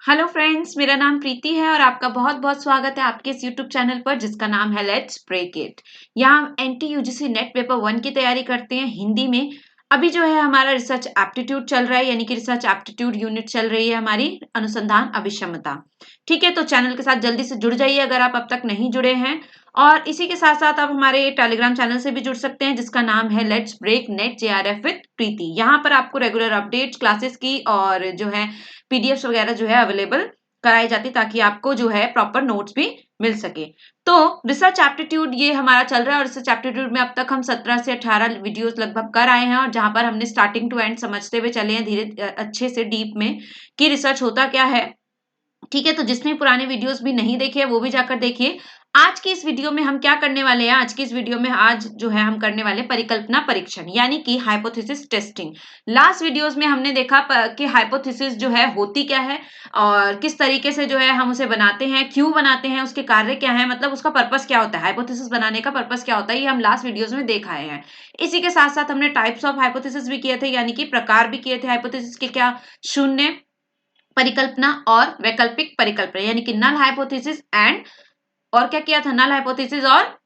Hello friends, मेरा नाम प्रीति है और आपका बहुत बहुत स्वागत है आपके इस यूट्यूब चैनल पर जिसका नाम है लेट्स ब्रेक इट। यहाँ हम एनटी यूजीसी नेट पेपर 1 की तैयारी करते हैं हिंदी में। अभी जो है हमारा रिसर्च एप्टीट्यूड चल रहा है, यानी कि रिसर्च एप्टीट्यूड यूनिट चल रही है हमारी अनुसंधान अभिक्षमता। ठीक है, तो चैनल के साथ जल्दी से जुड़ जाइए अगर आप अब तक नहीं जुड़े हैं। और इसी के साथ साथ आप हमारे टेलीग्राम चैनल से भी जुड़ सकते हैं जिसका नाम है let's break NET JRF with Preeti. यहाँ पर आपको रेगुलर अपडेट्स क्लासेस की और जो है पीडीएफ वगैरह जो है अवेलेबल कराई जाती ताकि आपको जो है प्रॉपर नोट्स भी मिल सके। तो रिसर्च एप्टीट्यूड ये हमारा चल रहा है और रिसर्च एप्टीट्यूड में अब तक हम 17 से 18 वीडियोस लगभग कर आए हैं और जहां पर हमने स्टार्टिंग टू एंड समझते हुए चले हैं धीरे अच्छे से डीप में कि रिसर्च होता क्या है। ठीक है, तो जिसने पुराने वीडियोस भी नहीं देखे वो भी जाकर देखिए। आज की इस वीडियो में हम क्या करने वाले हैं, आज की इस वीडियो में आज जो है हम करने वाले परिकल्पना परीक्षण यानी कि हाइपोथेसिस टेस्टिंग। लास्ट वीडियोस में हमने देखा कि हाइपोथेसिस जो है होती क्या है और किस तरीके से जो है हम उसे बनाते हैं, क्यों बनाते हैं, उसके कार्य क्या है, मतलब उसका पर्पस क्या होता है, हाइपोथेसिस बनाने का पर्पस क्या होता है, ये हम लास्ट वीडियोस में देख आए हैं। इसी के साथ साथ हमने टाइप्स ऑफ हाइपोथेसिस भी किए थे, यानी कि प्रकार भी किए थे हाइपोथेसिस के, क्या शून्य परिकल्पना और वैकल्पिक परिकल्पना, यानी कि नल हाइपोथेसिस एंड और क्या किया था, नल हाइपोथेसिस और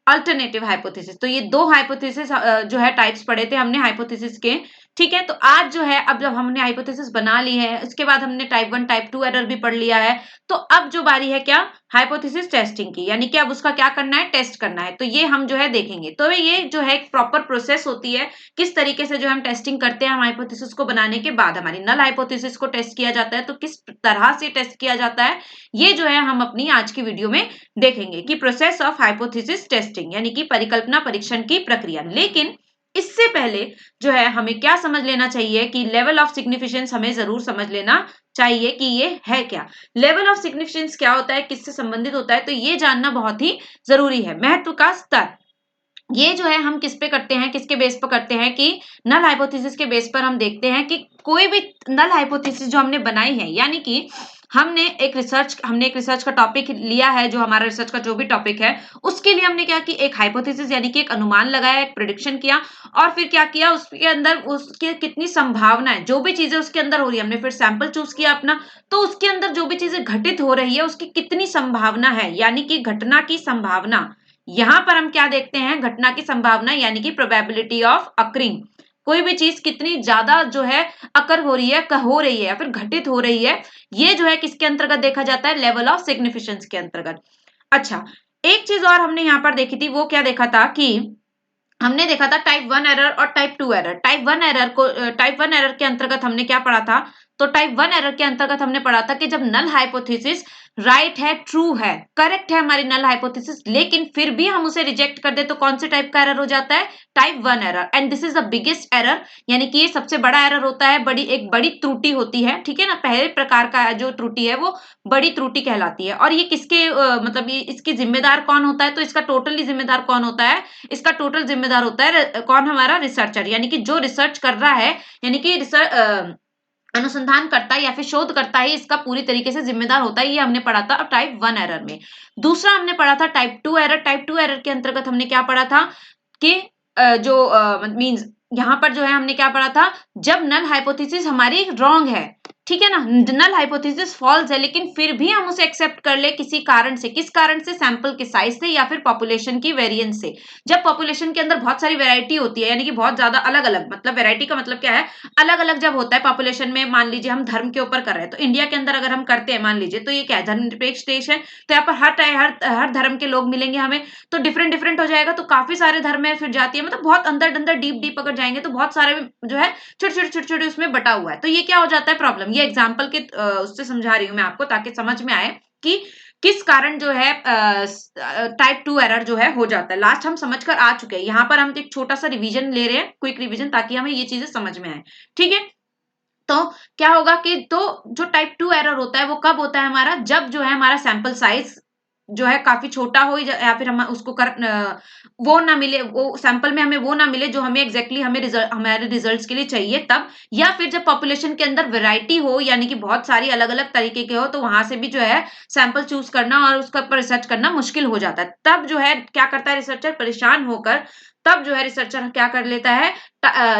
अल्टरनेटिव हाइपोथेसिस। तो ये दो हाइपोथेसिस जो है टाइप्स पढ़े थे हमने हाइपोथेसिस के। ठीक है, तो आज जो है अब जब हमने हाइपोथेसिस बना ली है उसके बाद हमने टाइप 1 टाइप 2 एरर भी पढ़ लिया है। तो अब जो बारी है क्या, हाइपोथेसिस टेस्टिंग की, यानी कि अब उसका क्या करना है, टेस्ट करना है। तो ये हम जो है देखेंगे। तो ये जो है एक प्रॉपर प्रोसेस होती है, किस तरीके से जो हम टेस्टिंग करते हैं। हम हाइपोथेसिस को बनाने के बाद हमारी नल हाइपोथेसिस को टेस्ट किया जाता है, तो किस तरह से टेस्ट किया जाता है ये जो है हम अपनी आज की वीडियो में देखेंगे कि प्रोसेस ऑफ हाइपोथेसिस टेस्टिंग यानी कि परिकल्पना परीक्षण की प्रक्रिया। लेकिन इससे पहले जो है हमें क्या समझ लेना चाहिए कि लेवल ऑफ सिग्निफिकेंस हमें जरूर समझ लेना चाहिए कि ये है क्या। लेवल ऑफ सिग्निफिकेंस क्या होता है, किससे संबंधित होता है, तो ये जानना बहुत ही जरूरी है। महत्व का स्तर ये जो है हम किस पे करते हैं, किसके बेस पर करते हैं कि नल हाइपोथेसिस के बेस पर हम देखते हैं कि कोई भी नल हाइपोथेसिस जो हमने बनाई है, यानी कि हमने एक रिसर्च का टॉपिक लिया है, जो हमारा रिसर्च का जो भी टॉपिक है उसके लिए हमने क्या कि एक हाइपोथेसिस यानी कि एक अनुमान लगाया, एक प्रिडिक्शन किया और फिर क्या किया, उसके अंदर उसके कितनी संभावना है, जो भी चीजें उसके अंदर हो रही है हमने फिर सैंपल चूज किया अपना। तो उसके अंदर जो भी चीजें घटित हो रही है उसकी कितनी संभावना है, यानी कि घटना की संभावना। यहां पर हम क्या देखते हैं, घटना की संभावना यानी कि प्रोबेबिलिटी ऑफ अकरिंग। कोई भी चीज कितनी ज्यादा जो है अकर हो रही है, हो रही है या फिर घटित हो रही है, ये जो है किसके अंतर्गत देखा जाता है, लेवल ऑफ सिग्निफिकेंस के अंतर्गत। अच्छा, एक चीज और हमने यहां पर देखी थी, वो क्या देखा था कि हमने देखा था टाइप 1 एरर और टाइप 2 एरर। टाइप 1 एरर के अंतर्गत हमने क्या पढ़ा था, तो टाइप 1 एरर के अंतर्गत हमने पढ़ा था कि जब नल हाइपोथेसिस राइट है, ट्रू है, करेक्ट है हमारी नल हाइपोथेसिस, लेकिन फिर भी हम उसे रिजेक्ट कर दे तो कौन से टाइप का एरर हो जाता है, type 1 error. And this is the biggest error, यानी कि ये सबसे बड़ा एरर होता है, एक बड़ी त्रुटि होती है। ठीक है ना, पहले प्रकार का जो त्रुटि है वो बड़ी त्रुटि कहलाती है। और ये किसके मतलब ये इसकी जिम्मेदार कौन होता है, तो इसका टोटली जिम्मेदार कौन होता है, इसका टोटल जिम्मेदार होता है कौन, हमारा रिसर्चर, यानी कि जो रिसर्च कर रहा है, यानी कि अनुसंधान करता है या फिर शोध करता है, इसका पूरी तरीके से जिम्मेदार होता है। ये हमने पढ़ा था अब टाइप 1 एरर में। दूसरा हमने पढ़ा था टाइप 2 एरर। टाइप 2 एरर के अंतर्गत हमने क्या पढ़ा था कि जो मींस यहां पर जो है हमने क्या पढ़ा था, जब नल हाइपोथेसिस हमारी रॉन्ग है, ठीक है ना, नल हाइपोथेसिस फॉल्स है, लेकिन फिर भी हम उसे एक्सेप्ट कर ले किसी कारण से, किस कारण से, सैंपल के साइज से या फिर पॉपुलेशन की वेरिएंस से। जब पॉपुलेशन के अंदर बहुत सारी वैरायटी होती है, यानी कि बहुत ज्यादा अलग अलग, मतलब वैरायटी का मतलब क्या है, अलग अलग जब होता है पॉपुलेशन में, मान लीजिए हम धर्म के ऊपर कर रहे हैं, तो इंडिया के अंदर अगर हम करते हैं मान लीजिए, तो ये क्या है, धर्मनिरपेक्ष देश है, तो यहाँ पर हर धर्म के लोग मिलेंगे हमें, तो डिफरेंट डिफरेंट हो जाएगा, तो काफी सारे धर्म है, फिर जाती है, मतलब बहुत अंदर अंदर डीप डीप अगर जाएंगे तो बहुत सारे जो है छोटे छोटे छोटे छोटे उसमें बटा हुआ है। तो ये क्या हो जाता है प्रॉब्लम, ये एग्जाम्पल के उससे समझा रही हूँ मैं आपको ताकि समझ में आए कि किस कारण जो है टाइप 2 एरर जो है हो जाता है। लास्ट हम समझ कर आ चुके हैं, यहाँ पर हम एक छोटा सा रिवीजन ले रहे हैं, क्विक रिवीजन, ताकि हमें ये चीजें समझ में आए। ठीक है, तो क्या होगा कि तो जो टाइप 2 एरर होता है वो कब होता है हमारा, जब जो है हमारा सैंपल साइज जो है काफी छोटा हो या फिर हम उसको वो ना मिले, वो सैंपल में हमें वो ना मिले जो हमें एग्जैक्टली हमें हमारे रिजल्ट्स के लिए चाहिए तब, या फिर जब पॉपुलेशन के अंदर वैरायटी हो, यानी कि बहुत सारी अलग अलग तरीके के हो, तो वहां से भी जो है सैंपल चूज करना और उसका ऊपर रिसर्च करना मुश्किल हो जाता है। तब जो है क्या करता है रिसर्चर, परेशान होकर तब जो है रिसर्चर क्या कर लेता है,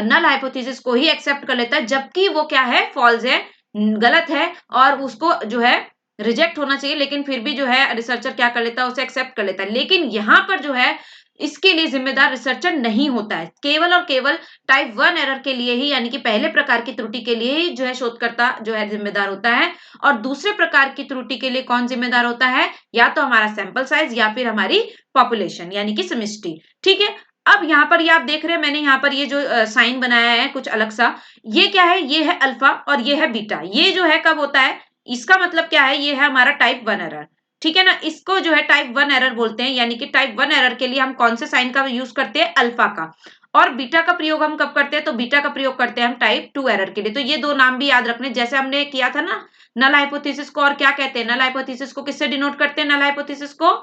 नल हाइपोथेसिस को ही एक्सेप्ट कर लेता है, जबकि वो क्या है, फॉल्स है, गलत है और उसको जो है रिजेक्ट होना चाहिए, लेकिन फिर भी जो है रिसर्चर क्या कर लेता है, उसे एक्सेप्ट कर लेता है। लेकिन यहाँ पर जो है इसके लिए जिम्मेदार रिसर्चर नहीं होता है, केवल और केवल टाइप 1 एरर के लिए ही, यानी कि पहले प्रकार की त्रुटि के लिए ही जो है शोधकर्ता जो है जिम्मेदार होता है। और दूसरे प्रकार की त्रुटि के लिए कौन जिम्मेदार होता है, या तो हमारा सैंपल साइज या फिर हमारी पॉपुलेशन यानी कि सेमिस्ट्री। ठीक है, अब यहाँ पर ये आप देख रहे हैं, मैंने यहाँ पर ये जो साइन बनाया है कुछ अलग सा, ये क्या है, ये है अल्फा और ये है बीटा। ये जो है कब होता है, इसका मतलब क्या है, ये है हमारा टाइप 1 एरर। ठीक है ना, इसको जो है टाइप 1 एरर बोलते हैं, यानी कि टाइप 1 एरर के लिए हम कौन से साइन का यूज करते हैं, अल्फा का। और बीटा का प्रयोग हम कब करते हैं, तो बीटा का प्रयोग करते हैं हम टाइप 2 एरर के लिए। तो ये दो नाम भी याद रखने, जैसे हमने किया था ना नल हाइपोथेसिस को, और क्या कहते हैं, नल हाइपोथेसिस को किससे डिनोट करते हैं, नल हाइपोथेसिस को,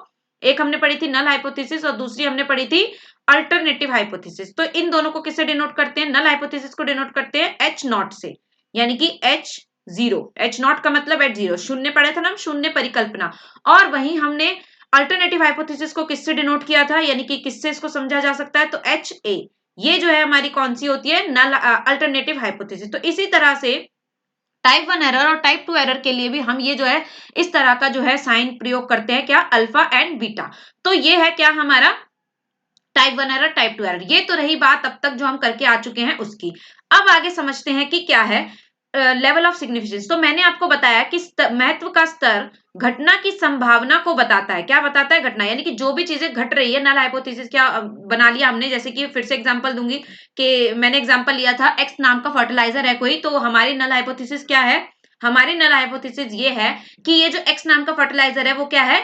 एक हमने पढ़ी थी नल हाइपोथेसिस और दूसरी हमने पढ़ी थी अल्टरनेटिव हाइपोथेसिस। तो इन दोनों को किससे डिनोट करते हैं, नल हाइपोथेसिस को डिनोट करते हैं एच नॉट से, यानी कि एच जीरो। एच नॉट का मतलब एच जीरो, शून्य पढ़े थे ना हम, शून्य परिकल्पना। और वहीं हमने अल्टरनेटिव हाइपोथेसिस को किससे डिनोट किया था, यानी कि किससे इसको समझा जा सकता है, तो एच ए। ये जो है हमारी कौन सी होती है, नल अल्टरनेटिव हाइपोथेसिस। तो इसी तरह से टाइप 1 एरर और टाइप 2 एरर के लिए भी हम ये जो है इस तरह का जो है साइन प्रयोग करते हैं, क्या, अल्फा एंड बीटा। तो ये है क्या हमारा टाइप 1 एरर, टाइप 2 एरर। ये तो रही बात अब तक जो हम करके आ चुके हैं उसकी। अब आगे समझते हैं कि क्या है लेवल ऑफ सिग्निफिकेंस। तो मैंने आपको बताया कि महत्व का स्तर घटना की संभावना को बताता है। क्या बताता है, घटना, यानी कि जो भी चीजें घट रही है, नल हाइपोथेसिस क्या बना लिया हमने, जैसे कि फिर से एग्जांपल दूंगी कि मैंने एग्जांपल लिया था एक्स नाम का फर्टिलाइजर है कोई, तो हमारी नल हाइपोथेसिस क्या है, हमारी नल हाइपोथेसिस ये है कि ये जो एक्स नाम का फर्टिलाइजर है वो क्या है,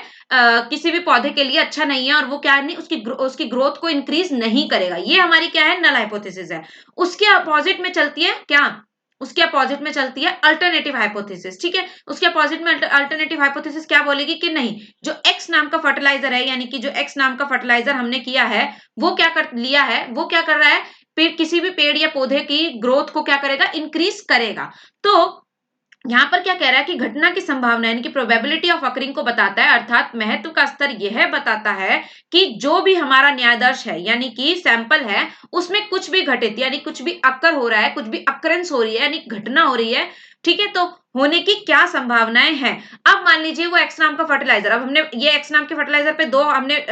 किसी भी पौधे के लिए अच्छा नहीं है, और वो क्या नहीं, उसकी ग्रोथ को इंक्रीज नहीं करेगा। ये हमारी क्या है, नल हाइपोथेसिस है। उसके अपोजिट में चलती है क्या, उसके अपोजिट में चलती है अल्टरनेटिव हाइपोथेसिस। ठीक है, उसके अपोजिट में अल्टरनेटिव हाइपोथेसिस क्या बोलेगी कि नहीं, जो एक्स नाम का फर्टिलाइजर है, यानी कि जो एक्स नाम का फर्टिलाइजर हमने किया है, वो क्या कर लिया है, वो क्या कर रहा है, पेड़, किसी भी पेड़ या पौधे की ग्रोथ को क्या करेगा, इंक्रीज करेगा। तो यहाँ पर क्या कह रहा है कि घटना की संभावना यानी कि प्रोबेबिलिटी ऑफ अकरिंग को बताता है, अर्थात महत्व का स्तर यह बताता है कि जो भी हमारा न्यायादर्श है यानी कि सैंपल है, उसमें कुछ भी घटित यानी कुछ भी अक्कर हो रहा है, कुछ भी अक्रेंस हो रही है यानी घटना हो रही है, ठीक है, तो होने की क्या संभावनाएं हैं। अब मान लीजिए वो एक्स नाम का फर्टिलाइजर, अब हमने ये एक्स नाम के फर्टिलाइजर पे दो हमने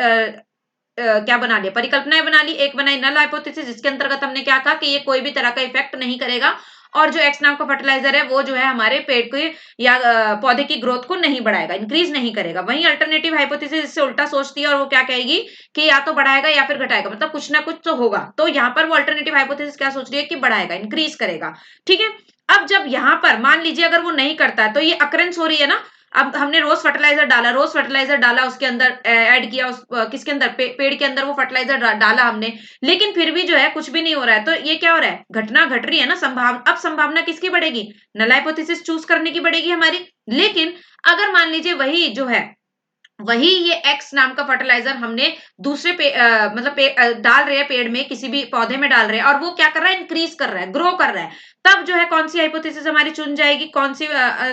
क्या बना लिया, परिकल्पनाएं बना ली। एक बनाई नल हाइपोथेसिस, जिसके अंतर्गत हमने क्या कहा कि ये कोई भी तरह का इफेक्ट नहीं करेगा, और जो एक्स नाम का फर्टिलाइजर है वो जो है हमारे पेड़ के या पौधे की ग्रोथ को नहीं बढ़ाएगा, इंक्रीज नहीं करेगा। वहीं अल्टरनेटिव हाइपोथेसिस इससे उल्टा सोचती है और वो क्या कहेगी कि या तो बढ़ाएगा या फिर घटाएगा, मतलब कुछ ना कुछ तो होगा। तो यहाँ पर वो अल्टरनेटिव हाइपोथेसिस क्या सोच रही है कि बढ़ाएगा, इंक्रीज करेगा। ठीक है, अब जब यहाँ पर मान लीजिए अगर वो नहीं करता है, तो ये अकरेंस हो रही है ना। अब हमने रोज फर्टिलाइजर डाला, रोज फर्टिलाइजर डाला, उसके अंदर ऐड किया, उस किसके अंदर, पेड़ के अंदर वो फर्टिलाइजर डाला हमने, लेकिन फिर भी जो है कुछ भी नहीं हो रहा है। तो ये क्या हो रहा है, घटना घट रही है ना, अब संभावना किसकी बढ़ेगी, नल हाइपोथेसिस चूज करने की बढ़ेगी हमारी। लेकिन अगर मान लीजिए वही जो है, वही ये एक्स नाम का फर्टिलाइजर हमने दूसरे मतलब डाल रहे हैं पेड़ में, किसी भी पौधे में डाल रहे हैं, और वो क्या कर रहा है, इंक्रीज कर रहा है, ग्रो कर रहा है, तब जो है कौन सी हाइपोथेसिस हमारी चुन जाएगी, कौन सी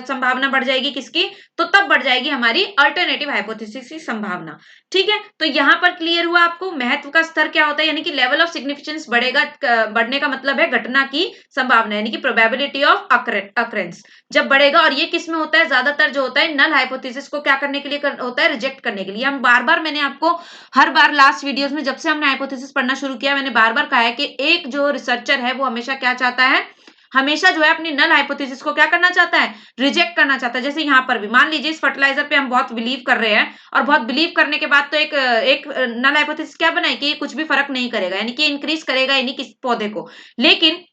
संभावना बढ़ जाएगी किसकी, तो तब बढ़ जाएगी हमारी अल्टरनेटिव हाइपोथेसिस की संभावना। ठीक है, तो यहाँ पर क्लियर हुआ आपको महत्व का स्तर क्या होता है, यानी कि लेवल ऑफ सिग्निफिकेंस बढ़ेगा, बढ़ने का मतलब है घटना की संभावना यानी कि प्रोबेबिलिटी ऑफ अक्रेंस जब बढ़ेगा। और ये किस में होता है, ज्यादातर जो होता है नल हाइपोथेसिस को क्या करने के लिए होता है, रिजेक्ट करने के लिए। हम बार बार, मैंने आपको हर बार लास्ट वीडियोस में जब से हमने हाइपोथेसिस पढ़ना शुरू किया, मैंने बार बार कहा है कि एक जो रिसर्चर है वो हमेशा क्या चाहता है, हमेशा जो है अपनी नल हाइपोथेसिस को क्या करना चाहता है, रिजेक्ट करना चाहता है। जैसे यहाँ पर भी मान लीजिए इस फर्टिलाइजर पे हम बहुत बिलीव कर रहे हैं, और बहुत बिलीव करने के बाद तो एक नल हाइपोथेसिस क्या बनाई कि ये कुछ भी फर्क नहीं करेगा, यानी कि इंक्रीज करेगा ही नहीं किस पौधे को। लेकिन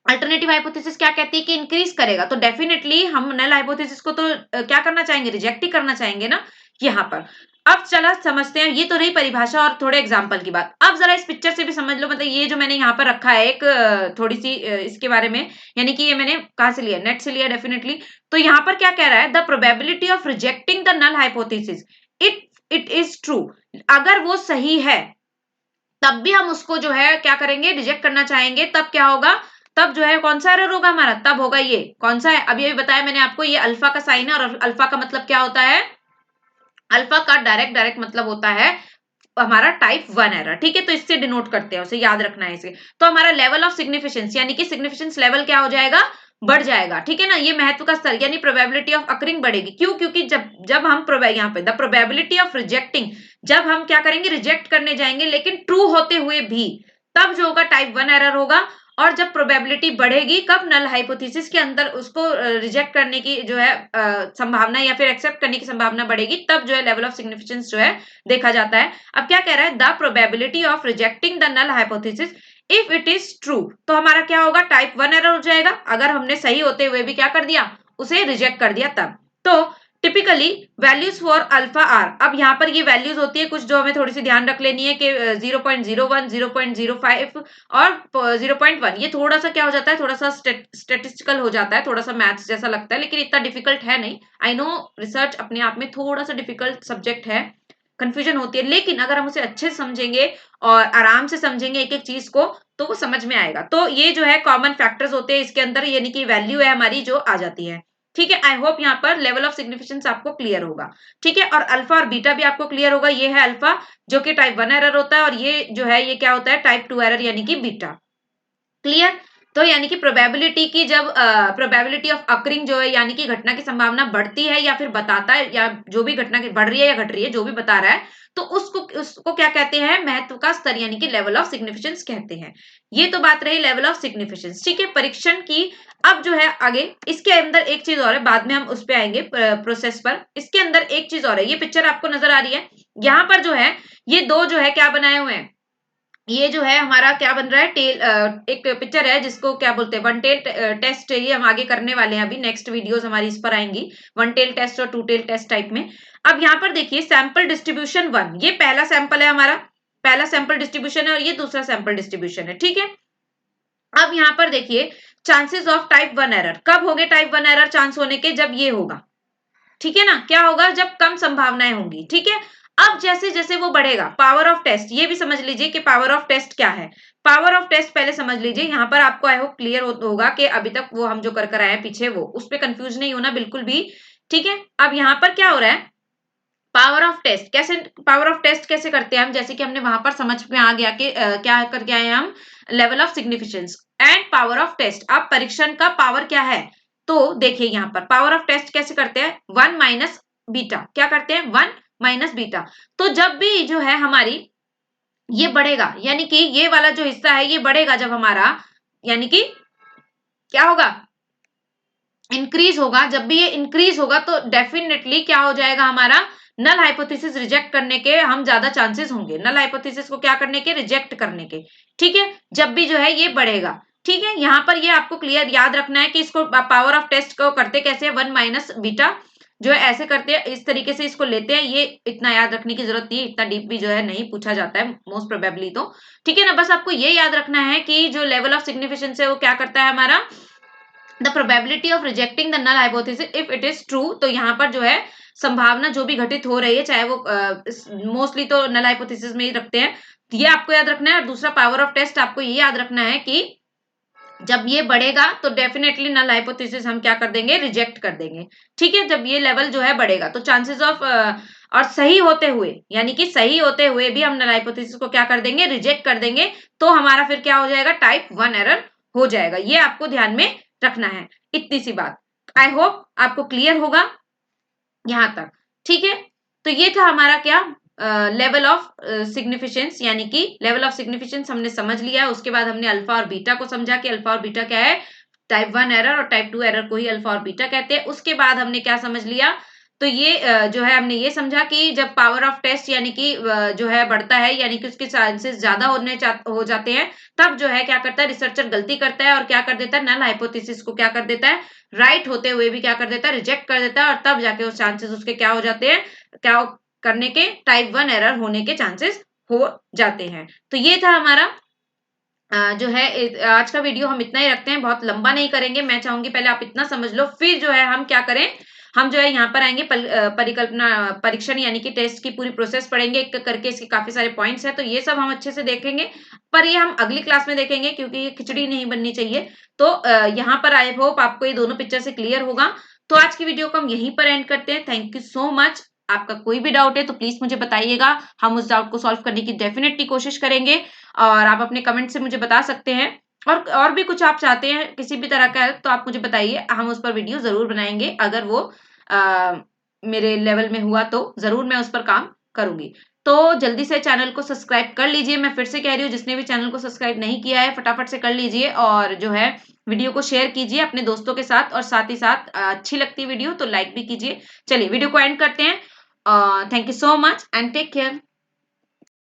अल्टरनेटिव हाइपोथेसिस क्या कहती है कि इंक्रीज करेगा, तो डेफिनेटली हम नल हाइपोथेसिस को तो क्या करना चाहेंगे, रिजेक्ट ही करना चाहेंगे ना यहाँ पर। अब चला समझते हैं, ये तो रही परिभाषा और थोड़े एग्जांपल की बात। अब जरा इस पिक्चर से भी समझ लो, मतलब ये जो मैंने यहाँ पर रखा है एक थोड़ी सी इसके बारे में, यानी कि ये मैंने कहाँ से लिया, नेट से लिया डेफिनेटली। तो यहाँ पर क्या कह रहा है, the probability of rejecting the null hypothesis it it is true, अगर वो सही है तब भी हम उसको जो है क्या करेंगे, रिजेक्ट करना चाहेंगे। तब क्या होगा, तब जो है कौन सा एरर होगा हमारा, तब होगा ये कौन सा है, अभी अभी बताया मैंने आपको, ये अल्फा का साइन है, और अल्फा का मतलब क्या होता है, अल्फा का डायरेक्ट डायरेक्ट मतलब होता है हमारा टाइप 1 एरर। ठीक है, तो इससे डिनोट करते हैं, उसे याद रखना है इसे। तो हमारा लेवल ऑफ सिग्निफिकेंस यानी कि सिग्निफिकेंस लेवल क्या हो जाएगा, बढ़ जाएगा, ठीक है ना। ये महत्व का स्तर यानी प्रोबेबिलिटी ऑफ अकरिंग बढ़ेगी। क्यों? क्योंकि जब जब हम यहाँ पे द प्रोबेबिलिटी ऑफ रिजेक्टिंग, जब हम क्या करेंगे, रिजेक्ट करने जाएंगे लेकिन ट्रू होते हुए भी, तब जो होगा टाइप 1 एरर होगा। और जब प्रोबेबिलिटी बढ़ेगी कब, नल हाइपोथेसिस के अंदर उसको रिजेक्ट करने की जो है संभावना या फिर एक्सेप्ट करने की संभावना बढ़ेगी, तब जो है लेवल ऑफ सिग्निफिकेंस जो है देखा जाता है। अब क्या कह रहा है, the probability of rejecting the null hypothesis if it is true, तो हमारा क्या होगा, टाइप 1 एरर हो जाएगा। अगर हमने सही होते हुए भी क्या कर दिया, उसे रिजेक्ट कर दिया तब। तो typically values for alpha are, अब यहाँ पर ये वैल्यूज होती है कुछ जो हमें थोड़ी सी ध्यान रख लेनी है कि 0.01, 0.05 और 0.1, ये थोड़ा सा क्या हो जाता है, थोड़ा सा स्टेटिस्टिकल हो जाता है, थोड़ा सा मैथ्स जैसा लगता है, लेकिन इतना डिफिकल्ट है नहीं। आई नो रिसर्च अपने आप में थोड़ा सा डिफिकल्ट सब्जेक्ट है, कंफ्यूजन होती है, लेकिन अगर हम उसे अच्छे से समझेंगे और आराम से समझेंगे एक एक चीज को, तो वो समझ में आएगा। तो ये जो है कॉमन फैक्टर्स होते हैं इसके अंदर, यानी कि वैल्यू है हमारी जो आ जाती है। ठीक है, आई होप यहाँ पर लेवल ऑफ सिग्निफिकेंस आपको क्लियर होगा। ठीक है, और अल्फा और बीटा भी आपको क्लियर होगा। ये है अल्फा जो कि टाइप 1 एरर होता है, और ये जो है ये क्या होता है, टाइप 2 एरर यानी कि बीटा। क्लियर। तो यानी कि प्रोबेबिलिटी की जब प्रोबेबिलिटी ऑफ अकरिंग जो है यानी कि घटना की संभावना बढ़ती है या फिर बताता है, या जो भी घटना बढ़ रही है या घट रही है जो भी बता रहा है, तो उसको क्या कहते हैं, महत्व का स्तर यानी कि लेवल ऑफ सिग्निफिकेंस कहते हैं। ये तो बात रही लेवल ऑफ सिग्निफिकेंस। ठीक है, परीक्षण की। अब जो है आगे इसके अंदर एक चीज और है, बाद में हम उस पे आएंगे प्रोसेस पर। इसके अंदर एक चीज और है, ये पिक्चर आपको नजर आ रही है, यहाँ पर जो है ये दो जो है क्या बनाए हुए हैं, ये जो है हमारा क्या बन रहा है, टेल एक पिक्चर है जिसको क्या बोलते हैं, वन टेल टेस्ट। ये हम आगे करने वाले हैं, अभी नेक्स्ट वीडियोस हमारी इस पर आएंगी, वन टेल टेस्ट और टू टेल टेस्ट टाइप में। अब यहाँ पर देखिए सैंपल डिस्ट्रीब्यूशन 1, ये पहला सैंपल है हमारा, पहला सैंपल डिस्ट्रीब्यूशन है, और ये दूसरा सैंपल डिस्ट्रीब्यूशन है। ठीक है, अब यहाँ पर देखिए चांसेस ऑफ टाइप 1 एरर, कब होंगे टाइप 1 एरर चांस होने के, जब ये होगा। ठीक है ना, क्या होगा, जब कम संभावनाएं होंगी। ठीक है, अब जैसे जैसे वो बढ़ेगा, पावर ऑफ टेस्ट, ये भी समझ लीजिए कि पावर ऑफ टेस्ट क्या है। पावर ऑफ टेस्ट पहले समझ लीजिए, यहाँ पर आपको आई होप क्लियर होगा कि अभी तक वो हम जो कर आए हैं पीछे, वो उस पर कंफ्यूज नहीं होना बिल्कुल भी। ठीक है, अब यहाँ पर क्या हो रहा है, पावर ऑफ टेस्ट कैसे, पावर ऑफ टेस्ट कैसे करते हैं हम, जैसे कि हमने वहां पर समझ में आ गया कि क्या करके आए हैं हम, level of significance and power of test. अब परीक्षण का पावर क्या है, तो देखिए यहाँ पर पावर ऑफ टेस्ट कैसे करते हैं, 1 माइनस बीटा, क्या करते हैं, 1 माइनस बीटा। तो जब भी जो है हमारी ये बढ़ेगा, यानी कि ये वाला जो हिस्सा है ये बढ़ेगा, जब हमारा यानी कि क्या होगा, इंक्रीज होगा। जब भी ये इंक्रीज होगा तो डेफिनेटली क्या हो जाएगा, हमारा नल हाइपोथेसिस रिजेक्ट करने के हम ज्यादा चांसेस होंगे, नल हाइपोथेसिस को क्या करने के, रिजेक्ट करने के। ठीक है, जब भी जो है ये बढ़ेगा। ठीक है, यहाँ पर ये आपको क्लियर याद रखना है कि इसको पावर ऑफ टेस्ट को करते कैसे, 1 माइनस बीटा जो है ऐसे करते हैं, इस तरीके से इसको लेते हैं। ये इतना याद रखने की जरूरत नहीं है, इतना डीप भी जो है नहीं पूछा जाता है मोस्ट प्रोबेबली तो। ठीक है ना, बस आपको ये याद रखना है कि जो लेवल ऑफ सिग्निफिकेंस है वो क्या करता है हमारा, the probability of rejecting the null hypothesis if it is true. तो यहाँ पर जो है संभावना जो भी घटित हो रही है, चाहे वो मोस्टली तो नल हाइपोथेसिस में ही रखते हैं, ये आपको याद रखना है। और दूसरा पावर ऑफ टेस्ट आपको ये याद रखना है कि जब ये बढ़ेगा तो डेफिनेटली नल हाइपोथेसिस हम क्या कर देंगे, रिजेक्ट कर देंगे। ठीक है, जब ये लेवल जो है बढ़ेगा तो चांसेस ऑफ और सही होते हुए, यानी कि सही होते हुए भी हम नल हाइपोथेसिस को क्या कर देंगे, रिजेक्ट कर देंगे, तो हमारा फिर क्या हो जाएगा, टाइप 1 एरर हो जाएगा। ये आपको ध्यान में रखना है, इतनी सी बात। आई होप आपको क्लियर होगा यहां तक। ठीक है, तो ये था हमारा क्या, लेवल ऑफ सिग्निफिकेंस, यानी कि लेवल ऑफ सिग्निफिकेंस हमने समझ लिया। उसके बाद हमने अल्फा और बीटा को समझा कि अल्फा और बीटा क्या है, टाइप 1 एरर और टाइप 2 एरर को ही अल्फा और बीटा कहते हैं। उसके बाद हमने क्या समझ लिया, तो ये जो है हमने ये समझा कि जब पावर ऑफ टेस्ट यानी कि जो है बढ़ता है, यानी कि उसके चांसेस ज्यादा हो जाते हैं, तब जो है क्या करता है, रिसर्चर गलती करता है और क्या कर देता है, नल हाइपोथेसिस को क्या कर देता है, राइट होते हुए भी क्या कर देता है, रिजेक्ट कर देता है, और तब जाके उस चांसेस उसके क्या हो जाते हैं, क्या करने के, टाइप 1 एरर होने के चांसेस हो जाते हैं। तो ये था हमारा जो है आज का वीडियो हम इतना ही रखते हैं, बहुत लंबा नहीं करेंगे। मैं चाहूंगी पहले आप इतना समझ लो, फिर जो है हम क्या करें, हम जो है यहाँ पर आएंगे परिकल्पना परीक्षण यानी कि टेस्ट की पूरी प्रोसेस पढ़ेंगे एक एक करके, इसके काफी सारे पॉइंट्स हैं, तो ये सब हम अच्छे से देखेंगे। पर ये हम अगली क्लास में देखेंगे क्योंकि ये खिचड़ी नहीं बननी चाहिए। तो यहाँ पर आई होप आपको ये दोनों पिक्चर से क्लियर होगा। तो आज की वीडियो को हम यहीं पर एंड करते हैं। Thank you so much. आपका कोई भी डाउट है तो प्लीज मुझे बताइएगा, हम उस डाउट को सॉल्व करने की डेफिनेटली कोशिश करेंगे, और आप अपने कमेंट से मुझे बता सकते हैं और भी कुछ आप चाहते हैं किसी भी तरह का हेल्प तो आप मुझे बताइए, हम उस पर वीडियो ज़रूर बनाएँगे। अगर वो अ, मेरे लेवल में हुआ तो ज़रूर मैं उस पर काम करूँगी। तो जल्दी से चैनल को सब्सक्राइब कर लीजिए। मैं फिर से कह रही हूँ, जिसने भी चैनल को सब्सक्राइब नहीं किया है फटाफट से कर लीजिए और जो है वीडियो को शेयर कीजिए अपने दोस्तों के साथ और साथ ही साथ अच्छी लगती है वीडियो तो लाइक भी कीजिए। चलिए वीडियो को एंड करते हैं। Thank you so much and take care.